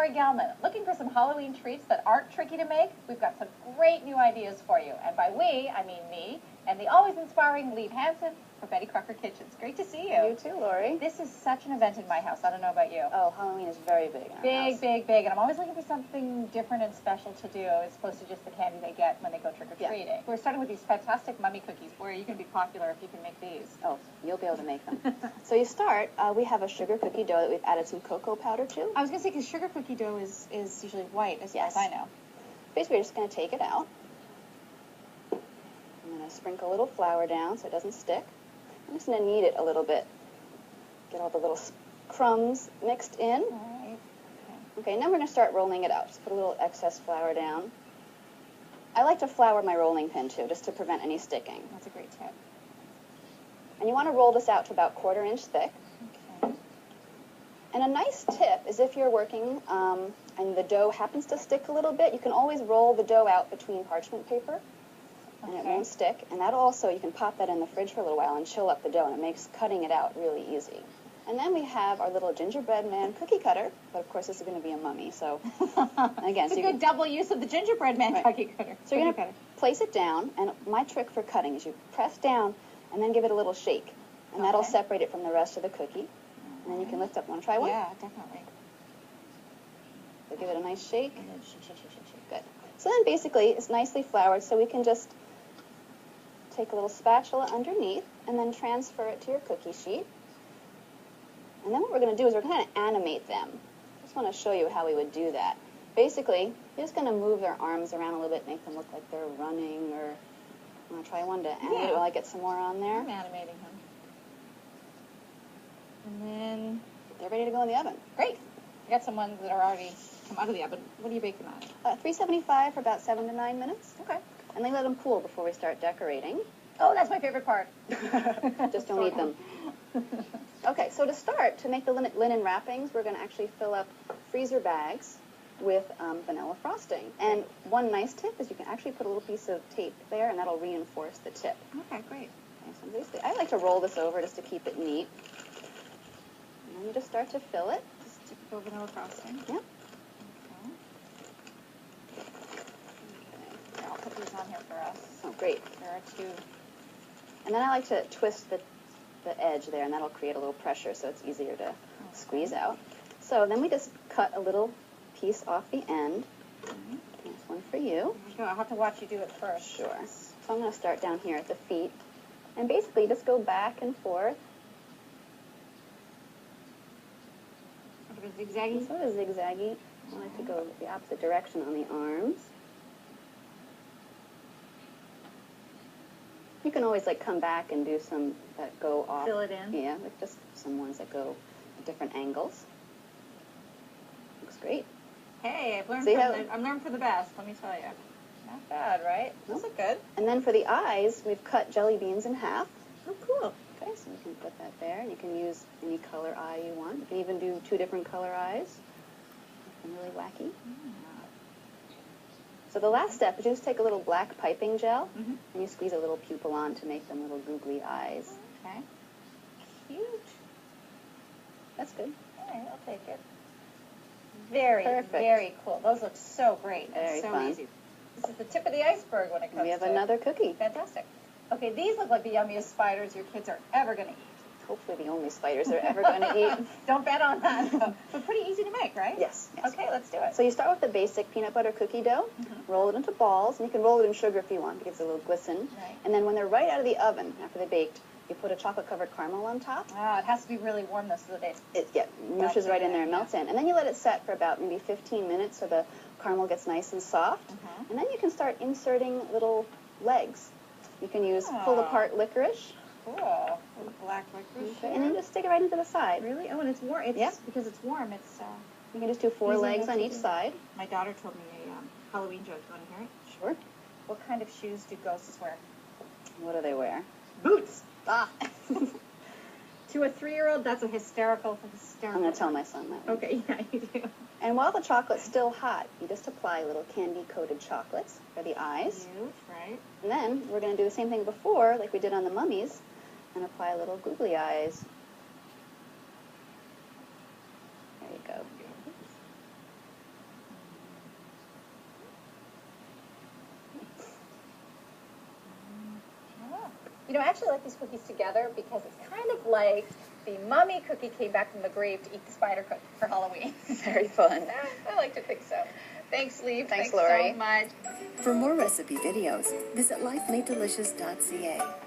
Lori Gelman. Looking for some Halloween treats that aren't tricky to make? We've got some great new ideas for you. And by we, I mean me, and the always inspiring Lee Hansen for Betty Crocker Kitchens. Great to see you. You too, Lori. This is such an event in my house. I don't know about you. Oh, Halloween is very big in our house. Big. And I'm always looking for something different and special to do as opposed to just the candy they get when they go trick-or-treating. Yeah. We're starting with these fantastic mummy cookies. Where are you going to be popular if you can make these? Oh, you'll be able to make them. So you start, we have a sugar cookie dough that we've added some cocoa powder to. I was going to say, because sugar cookie dough is usually white, as far as I know. Basically, we're just going to take it out. I'm going to sprinkle a little flour down so it doesn't stick. I'm just going to knead it a little bit. Get all the little crumbs mixed in. All right. Okay, now we're going to start rolling it out. Just put a little excess flour down. I like to flour my rolling pin, too, just to prevent any sticking. That's a great tip. And you want to roll this out to about 1/4 inch thick. Okay. And a nice tip is if you're working and the dough happens to stick a little bit, you can always roll the dough out between parchment paper. And it won't stick. And that also, you can pop that in the fridge for a little while and chill up the dough, and it makes cutting it out really easy. And then we have our little gingerbread man cookie cutter, but of course this is going to be a mummy, so again, it's a good double use of the gingerbread man cookie cutter. So you're going to place it down, and my trick for cutting is you press down and then give it a little shake, and that'll separate it from the rest of the cookie. And then you can lift up. Want to try one? Yeah, definitely. So give it a nice shake. And then shake. Good. So then basically it's nicely floured, so we can just take a little spatula underneath and then transfer it to your cookie sheet. And then what we're going to do is we're going to animate them. Just want to show you how we would do that. Basically, you're just going to move their arms around a little bit, make them look like they're running, or want to try one to animate it while I get some more on there? I'm animating him. And then they're ready to go in the oven. Great. I got some ones that are already come out of the oven. What do you bake them at? 375 for about 7 to 9 minutes. Okay. And then let them cool before we start decorating. Oh, that's my favorite part. Just don't eat them. Okay, so to start, to make the linen wrappings, we're going to actually fill up freezer bags with vanilla frosting. And one nice tip is you can actually put a little piece of tape there, and that'll reinforce the tip. Okay, great. Okay, so basically, I like to roll this over just to keep it neat. And then you just start to fill it. Just typical vanilla frosting. Yep. Okay. Here, I'll put these on here for us. Oh, great. There are 2. And then I like to twist the edge there, and that'll create a little pressure so it's easier to squeeze out. So then we just cut a little piece off the end. There's one for you. I'll have to watch you do it first. Sure. So I'm going to start down here at the feet. And basically just go back and forth. Sort of zigzaggy? Sort of zigzaggy. I like to go the opposite direction on the arms. You can always come back and do some that go off. Fill it in? Yeah, like just some ones that go at different angles. Looks great. Hey, I'm learning for the best, let me tell you. Not bad, right? Those look good. And then for the eyes, we've cut jelly beans in half. Oh, cool. Okay, so you can put that there. You can use any color eye you want. You can even do 2 different color eyes. Nothing really wacky. So the last step is you just take a little black piping gel, and you squeeze a little pupil on to make them little googly eyes. Okay. Cute. That's good. All right, I'll take it. Very cool. Those look so great. Very so fun. easy. This is the tip of the iceberg when it comes to... We have another cookie. Fantastic. Okay, these look like the yummiest spiders your kids are ever going to eat. Hopefully the only spiders they're ever going to eat. Don't bet on that. But pretty easy to make, right? Yes. Okay, let's do it. So you start with the basic peanut butter cookie dough, roll it into balls, and you can roll it in sugar if you want. It gives it a little glisten. Right. And then when they're right out of the oven, after they're baked, you put a chocolate-covered caramel on top. Ah, it has to be really warm, though, so that It mushes right in there and melts in. And then you let it set for about maybe 15 minutes so the caramel gets nice and soft. And then you can start inserting little legs. You can use pull-apart licorice. Cool. Little black licorice. Okay. And then just stick it right into the side. Really? Oh, and it's warm. Because it's warm, it's... You can just do 4 legs on each side. My daughter told me a Halloween joke. You want to hear it? Sure. What kind of shoes do ghosts wear? What do they wear? Boots. Ah. To a 3-year-old, that's a hysterical. I'm going to tell my son that one. Okay, yeah, you do. And while the chocolate's still hot, you just apply little candy-coated chocolates for the eyes. Cute, right. And then we're going to do the same thing before, like we did on the mummies, and apply little googly eyes. There you go. You know, I actually like these cookies together because it's kind of like the mummy cookie came back from the grave to eat the spider cookie for Halloween. Very fun. I like to think so. Thanks, Lee. Thanks, Lori. So much. For more recipe videos, visit lifemadedelicious.ca.